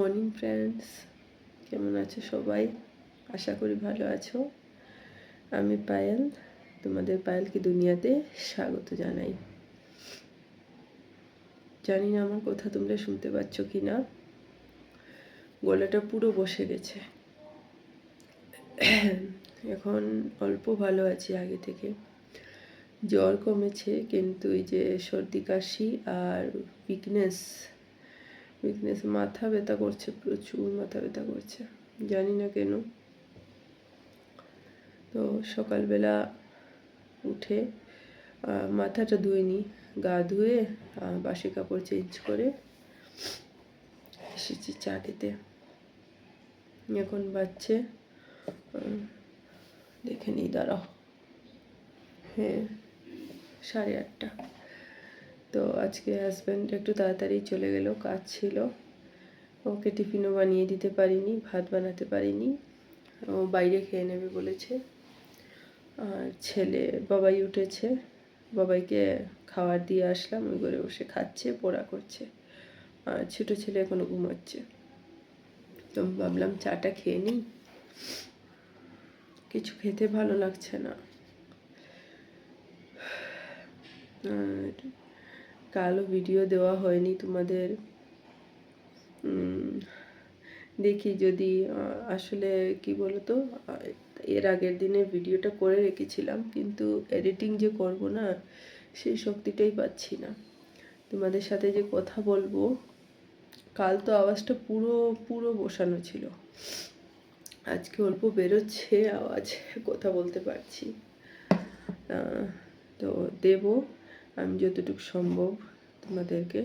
Morning friends, কেমন আছো সবাই? আশা করি ভালো আছো। আমি পায়েল, তোমাদের পায়েল কি দুনিয়াতে স্বাগত জানাই। জানি না আমার কথা তোমরা শুনতে পাচ্ছ কি না, গলাটা পুরো বসে গেছে। এখন অল্প ভালো আছি আগে থেকে, জ্বর কমেছে, কিন্তু এই যে সর্দি কাশি আর উইকনেস, মাথা ব্যথা করছে, প্রচুর মাথা ব্যথা করছে, জানি না কেন। তো সকালবেলা উঠে মাথাটা ধুয়ে নিই, গা ধুয়ে বাসি কাপড় চেঞ্জ করে এসেছি চা খেতে। এখন বাজছে, দেখে নিই, দাঁড়াও, হ্যাঁ 8:30। তো আজকে হাজব্যান্ড একটু তাড়াতাড়ি চলে গেল, কাজ ছিল। ওকে টিফিনও বানিয়ে দিতে পারিনি, ভাত বানাতে পারিনি, ও বাইরে খেয়ে নেবে বলেছে। আর ছেলে বাবাই উঠেছে, বাবাইকে খাবার দিয়ে আসলাম, ওই ঘরে বসে খাচ্ছে, পড়া করছে। আর ছোটো ছেলে এখনো ঘুমাচ্ছে। তো ভাবলাম চাটা খেয়ে নিই, কিছু খেতে ভালো লাগছে না। আর কালও ভিডিও দেওয়া হয়নি তোমাদের, দেখি যদি আসলে কি বলতো, এর আগের দিনের ভিডিওটা করে রেখেছিলাম, কিন্তু এডিটিং যে করব না, সেই শক্তিটাই পাচ্ছি না। তোমাদের সাথে যে কথা বলবো, কাল তো আওয়াজটা পুরো পুরো বসানো ছিল, আজকে অল্প বেরোচ্ছে আওয়াজ, কথা বলতে পারছি। তো দেব, আমি যতটুকু সম্ভব তোমাদেরকে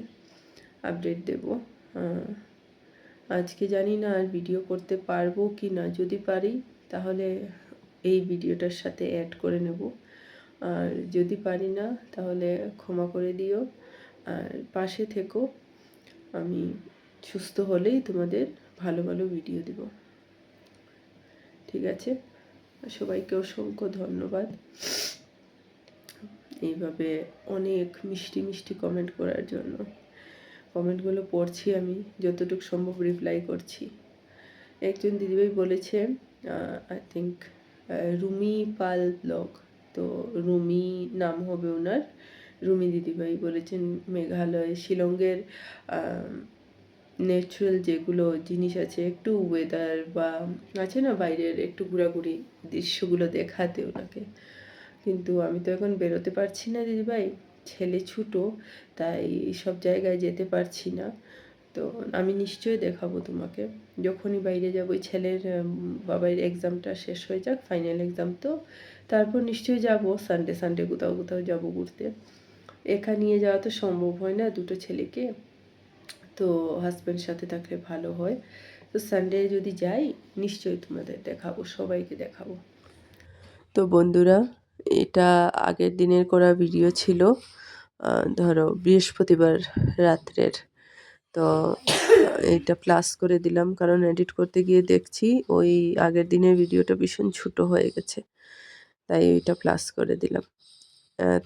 আপডেট দেব। আজকে জানি না আর ভিডিও করতে পারবো কি না, যদি পারি তাহলে এই ভিডিওটার সাথে অ্যাড করে নেব, আর যদি পারি না তাহলে ক্ষমা করে দিও। আর পাশে থেকো, আমি সুস্থ হলেই তোমাদের ভালো ভালো ভিডিও দেব, ঠিক আছে? সবাইকে অসংখ্য ধন্যবাদ এইভাবে অনেক মিষ্টি মিষ্টি কমেন্ট করার জন্য। কমেন্টগুলো পড়ছি, আমি যতটুকু সম্ভব রিপ্লাই করছি। একজন দিদিভাই বলেছে, I think Rumi Pal blog, তো রুমি নাম হবে ওনার, রুমি দিদিভাই বলেছেন মেঘালয় শিলংয়ের ন্যাচারাল যেগুলো জিনিস আছে, একটু ওয়েদার বা আছে না বাইরের একটু ঘোরাঘুরি দৃশ্যগুলো দেখাতে ওনাকে। কিন্তু আমি তো এখন বেরোতে পারছি না দিদিভাই, ছেলে ছোটো, তাই সব জায়গায় যেতে পারছি না। তো আমি নিশ্চয়ই দেখাবো তোমাকে, যখনই বাইরে যাবো। ছেলের বাবার এক্সামটা শেষ হয়ে যাক, ফাইনাল এক্সাম, তো তারপর নিশ্চয়ই যাব। সানডে কোথাও কোথাও যাব ঘুরতে। একা নিয়ে যাওয়া তো সম্ভব হয় না দুটো ছেলেকে, তো হাজব্যান্ড সাথে থাকলে ভালো হয়। তো সানডে যদি যাই নিশ্চয়ই তোমাদের দেখাবো, সবাইকে দেখাবো। তো বন্ধুরা, এটা আগের দিনের করা ভিডিও ছিল, ধরো বৃহস্পতিবার রাত্রের। তো এটা প্লাস করে দিলাম, কারণ এডিট করতে গিয়ে দেখছি ওই আগের দিনের ভিডিওটা ভীষণ ছোটো হয়ে গেছে, তাই ওইটা প্লাস করে দিলাম।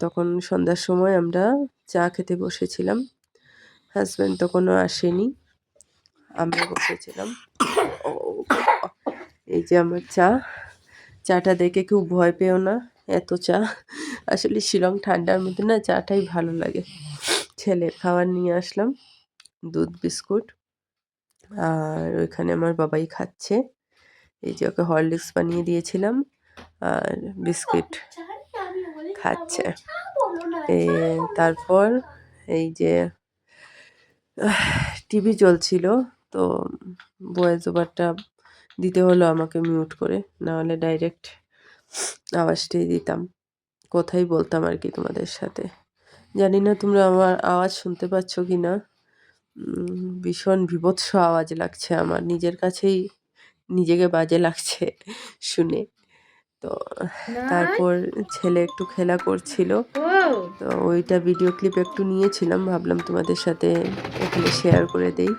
তখন সন্ধ্যার সময় আমরা চা খেতে বসেছিলাম, হাজব্যান্ড তখনও আসেনি, আমরা বসেছিলাম। এই যে আমার চাটা দেখে কেউ ভয় পেও না, এত চা। আসলে শিলং ঠান্ডার মধ্যে না চাটাই ভালো লাগে। ছেলের খাবার নিয়ে আসলাম, দুধ বিস্কুট, আর ওইখানে আমার বাবাই খাচ্ছে। এই যে ওকে হরলিক্স বানিয়ে দিয়েছিলাম, আর বিস্কিট খাচ্ছে। তারপর এই যে টিভি চলছিল, তো ভয়েস ওভারটা দিতে হলো আমাকে মিউট করে, নাহলে ডাইরেক্ট আওয়াজটাই দিতাম, কথাই বলতাম আর কি তোমাদের সাথে। জানি না তোমরা আমার আওয়াজ শুনতে পাচ্ছ কি না, ভীষণ বীভৎস আওয়াজ লাগছে আমার, নিজের কাছেই নিজেকে বাজে লাগছে শুনে। তো তারপর ছেলে একটু খেলা করছিল, তো ওইটা ভিডিও ক্লিপ একটু নিয়েছিলাম, ভাবলাম তোমাদের সাথে এখানে শেয়ার করে দেই।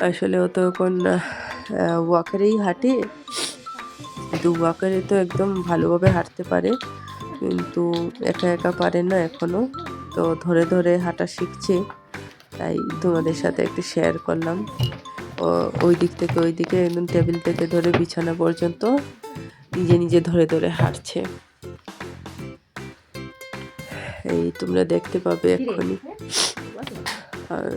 আসলে ও তো এখন ওয়াকারেই হাঁটে, কিন্তু ওয়াকারে তো একদম ভালোভাবে হাঁটতে পারে, কিন্তু একা একা পারে না এখনও, তো ধরে ধরে হাঁটা শিখছে, তাই তোমাদের সাথে একটু শেয়ার করলাম। ওই দিক থেকে ওই দিকে একদম টেবিল থেকে ধরে বিছানা পর্যন্ত নিজে নিজে ধরে ধরে হাঁটছে। এই তোমরা দেখতে পাবে এক্ষুনি। আর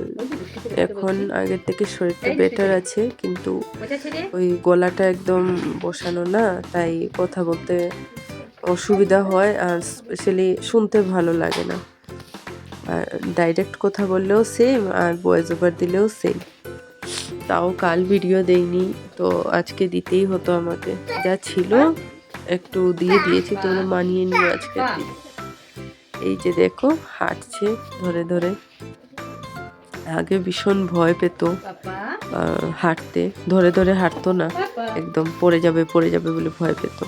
এখন আগের থেকে শরীরটা বেটার আছে, কিন্তু ওই গলাটা একদম বসানো না, তাই কথা বলতে অসুবিধা হয়, আর স্পেশালি শুনতে ভালো লাগে না। আর ডাইরেক্ট কথা বললেও সেম, আর ভয়েস ওভার দিলেও সেম। তাও কাল ভিডিও দেইনি, তো আজকে দিতেই হতো আমাকে, যা ছিল একটু দিয়ে দিয়েছি, তোমরা মানিয়ে নিও আজকের দিন। এই যে দেখো হাঁটছে ধরে ধরে। আগে ভীষণ ভয় পেত হাঁটতে, ধরে ধরে হাঁটতো না, একদম পড়ে যাবে বলে ভয় পেত।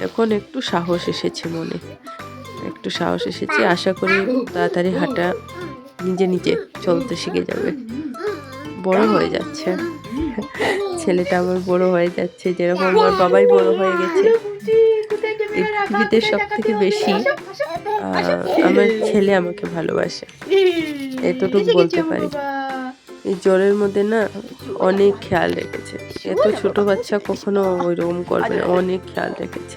এখন একটু সাহস এসেছে মনে, একটু সাহস এসেছে। আশা করি তাড়াতাড়ি হাঁটা নিজে নিজে চলতে শিখে যাবে। বড় হয়ে যাচ্ছে ছেলেটা আমার, বড় হয়ে যাচ্ছে, যেরকম আমার বাবাই বড় হয়ে গেছে। এই পৃথিবীতে সব থেকে বেশি আমার ছেলে আমাকে ভালোবাসে, এতটুকু বলতে পারি। এই জ্বরের মধ্যে না অনেক খেয়াল রেখেছে, এত ছোট বাচ্চা কখনো ওইরকম করবে না, অনেক খেয়াল রেখেছে,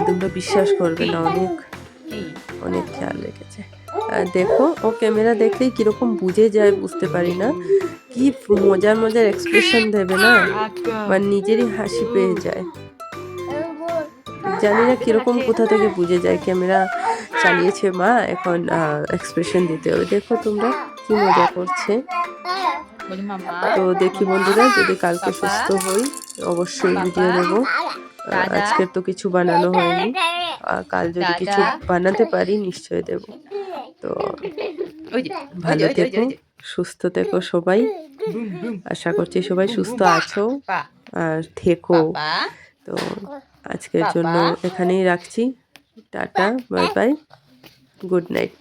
তোমরা বিশ্বাস করবে না, অনেক অনেক খেয়াল রেখেছে। আর দেখো ও ক্যামেরা দেখলেই কিরকম বুঝে যায় বুঝতে পারি না, কি মজার মজার এক্সপ্রেশন দেবে না, মানে নিজেরই হাসি পেয়ে যায়। জানি না কিরকম কোথা থেকে বুঝে যায় ক্যামেরা চালিয়েছে মা, এখন এক্সপ্রেশন দিতে হবে। দেখো তোমরা কি মজা করছে। তো দেখি বন্ধুরা, যদি কালকে সুস্থ হই অবশ্যই ভিডিও দেবো। আজকের তো কিছু বানানো হয়নি, কাল যদি কিছু বানাতে পারি নিশ্চয় দেব। তো ভালো থেকো, সুস্থ থেকো সবাই, আশা করছি সবাই সুস্থ আছো আর থেকো। তো আজকের জন্য এখানেই রাখছি, tata, bye bye, good night.